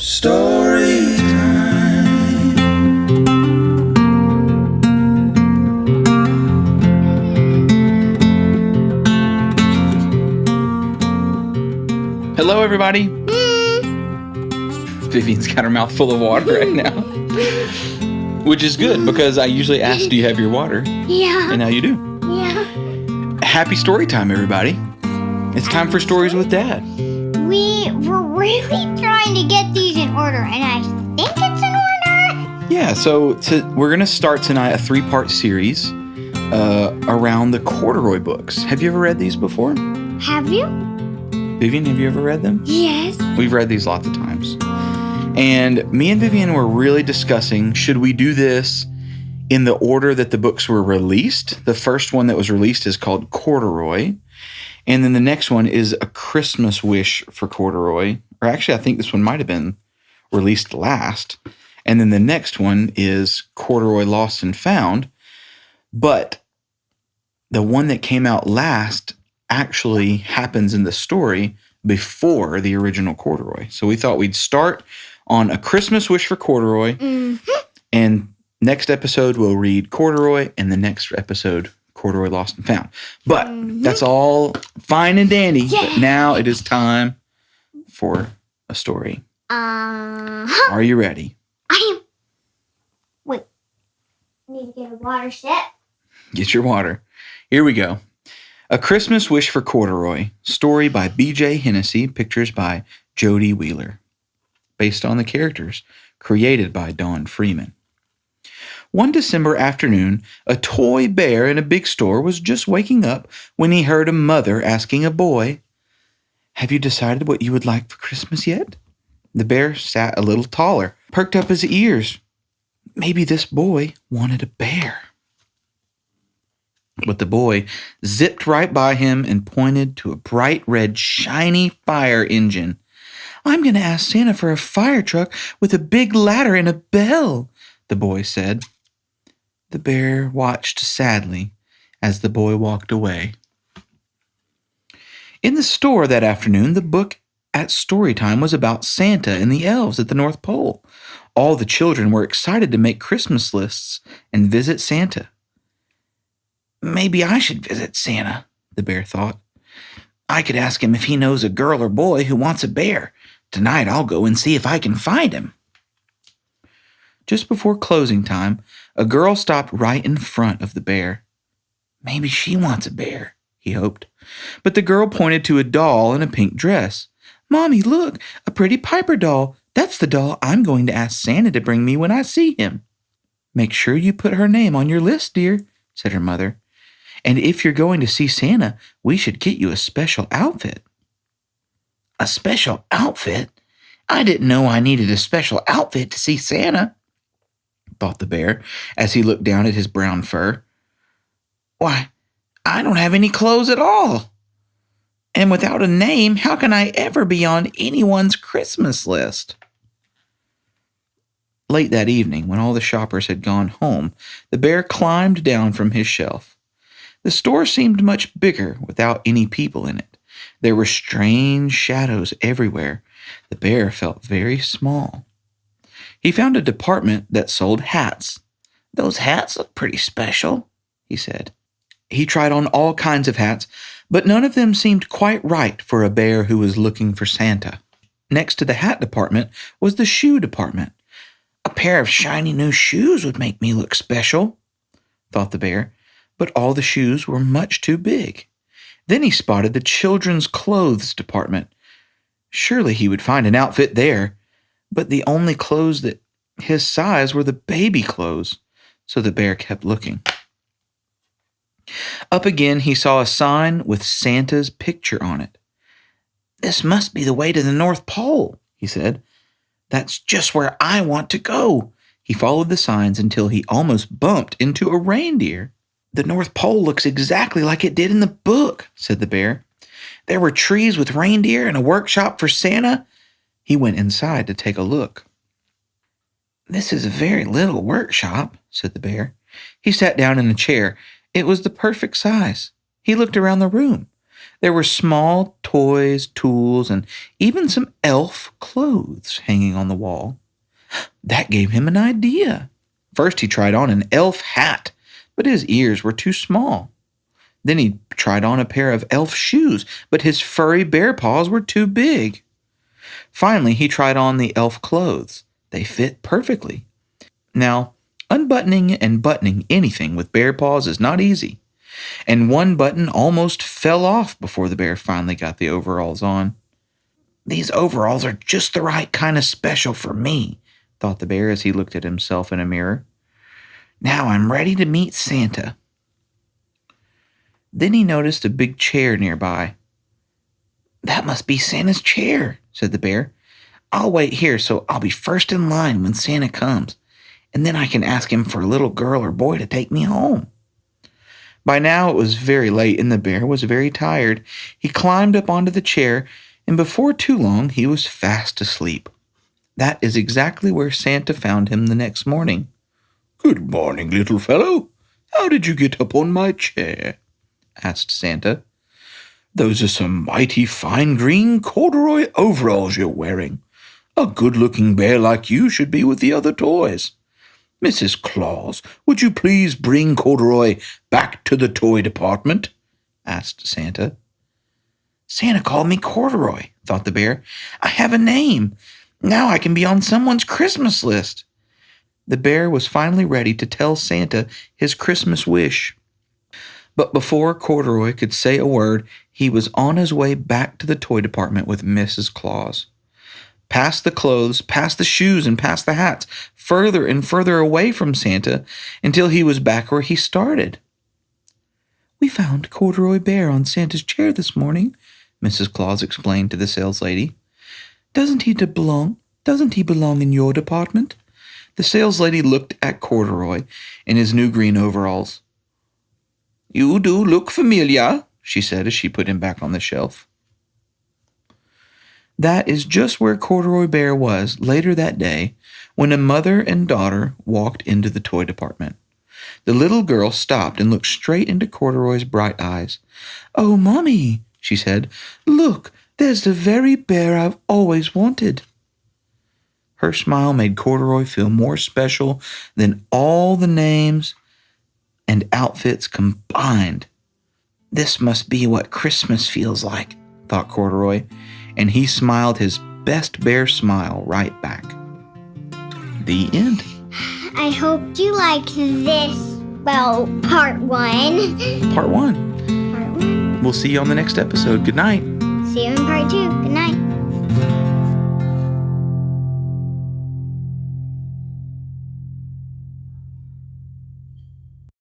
Story time. Hello, everybody. Vivian's got her mouth full of water right now, which is good because I usually ask, do you have your water? Yeah. And now you do. Yeah. Happy story time, everybody. It's time for Stories with Dad. We were really trying to get these in order, and I think it's in order. Yeah, so we're going to start tonight a 3-part series around the Corduroy books. Have you ever read these before? Have you? Vivian, have you ever read them? Yes. We've read these lots of times. And me and Vivian were really discussing, should we do this in the order that the books were released? The first one that was released is called Corduroy. And then the next one is A Christmas Wish for Corduroy. Or actually, I think this one might have been released last. And then the next one is Corduroy Lost and Found. But the one that came out last actually happens in the story before the original Corduroy. So we thought we'd start on A Christmas Wish for Corduroy. Mm-hmm. And next episode, we'll read Corduroy. And the next episode, Corduroy Lost and Found. But that's all fine and dandy. Yeah. But now it is time for a story. Are you ready? I am. Wait. I need to get a water sip. Get your water. Here we go. A Christmas Wish for Corduroy. Story by B.J. Hennessy. Pictures by Jody Wheeler. Based on the characters created by Don Freeman. One December afternoon, a toy bear in a big store was just waking up when he heard a mother asking a boy, "Have you decided what you would like for Christmas yet?" The bear sat a little taller, perked up his ears. Maybe this boy wanted a bear. But the boy zipped right by him and pointed to a bright red shiny fire engine. "I'm going to ask Santa for a fire truck with a big ladder and a bell," the boy said. The bear watched sadly as the boy walked away. In the store that afternoon, the book at story time was about Santa and the elves at the North Pole. All the children were excited to make Christmas lists and visit Santa. Maybe I should visit Santa, the bear thought. I could ask him if he knows a girl or boy who wants a bear. Tonight I'll go and see if I can find him. Just before closing time, a girl stopped right in front of the bear. Maybe she wants a bear, he hoped. But the girl pointed to a doll in a pink dress. "Mommy, look, a pretty Piper doll. That's the doll I'm going to ask Santa to bring me when I see him." "Make sure you put her name on your list, dear," said her mother. "And if you're going to see Santa, we should get you a special outfit." "A special outfit? I didn't know I needed a special outfit to see Santa," thought the bear as he looked down at his brown fur. "Why, I don't have any clothes at all. And without a name, how can I ever be on anyone's Christmas list?" Late that evening, when all the shoppers had gone home, the bear climbed down from his shelf. The store seemed much bigger without any people in it. There were strange shadows everywhere. The bear felt very small. He found a department that sold hats. "Those hats look pretty special," he said. He tried on all kinds of hats, but none of them seemed quite right for a bear who was looking for Santa. Next to the hat department was the shoe department. "A pair of shiny new shoes would make me look special," thought the bear, but all the shoes were much too big. Then he spotted the children's clothes department. Surely he would find an outfit there, but the only clothes that his size were the baby clothes, so the bear kept looking. Up again, he saw a sign with Santa's picture on it. "This must be the way to the North Pole," he said. "That's just where I want to go." He followed the signs until he almost bumped into a reindeer. "The North Pole looks exactly like it did in the book," said the bear. "There were trees with reindeer and a workshop for Santa." He went inside to take a look. "This is a very little workshop," said the bear. He sat down in a chair. It was the perfect size. He looked around the room. There were small toys, tools, and even some elf clothes hanging on the wall. That gave him an idea. First, he tried on an elf hat, but his ears were too small. Then he tried on a pair of elf shoes, but his furry bear paws were too big. Finally, he tried on the elf clothes. They fit perfectly. Now, unbuttoning and buttoning anything with bear paws is not easy, and one button almost fell off before the bear finally got the overalls on. These overalls are just the right kind of special for me, thought the bear as he looked at himself in a mirror. Now I'm ready to meet Santa. Then he noticed a big chair nearby. That must be Santa's chair, said the bear. I'll wait here so I'll be first in line when Santa comes, and then I can ask him for a little girl or boy to take me home. By now it was very late and the bear was very tired. He climbed up onto the chair, and before too long he was fast asleep. That is exactly where Santa found him the next morning. Good morning, little fellow. How did you get up on my chair? Asked Santa. Those are some mighty fine green corduroy overalls you're wearing. A good-looking bear like you should be with the other toys. Mrs. Claus, would you please bring Corduroy back to the toy department? Asked Santa. Santa called me Corduroy, thought the bear. I have a name. Now I can be on someone's Christmas list. The bear was finally ready to tell Santa his Christmas wish. But before Corduroy could say a word, he was on his way back to the toy department with Mrs. Claus. Past the clothes, past the shoes, and past the hats, further and further away from Santa, until he was back where he started. We found Corduroy Bear on Santa's chair this morning, Mrs. Claus explained to the saleslady. Doesn't he belong in your department? The saleslady looked at Corduroy in his new green overalls. You do look familiar, she said as she put him back on the shelf. That is just where Corduroy Bear was later that day when a mother and daughter walked into the toy department. The little girl stopped and looked straight into Corduroy's bright eyes. Oh, Mommy, she said, look, there's the very bear I've always wanted. Her smile made Corduroy feel more special than all the names and outfits combined. This must be what Christmas feels like, thought Corduroy, and he smiled his best bear smile right back. The end. I hope you liked this, part one. Part one. We'll see you on the next episode. Good night. See you in part two. Good night.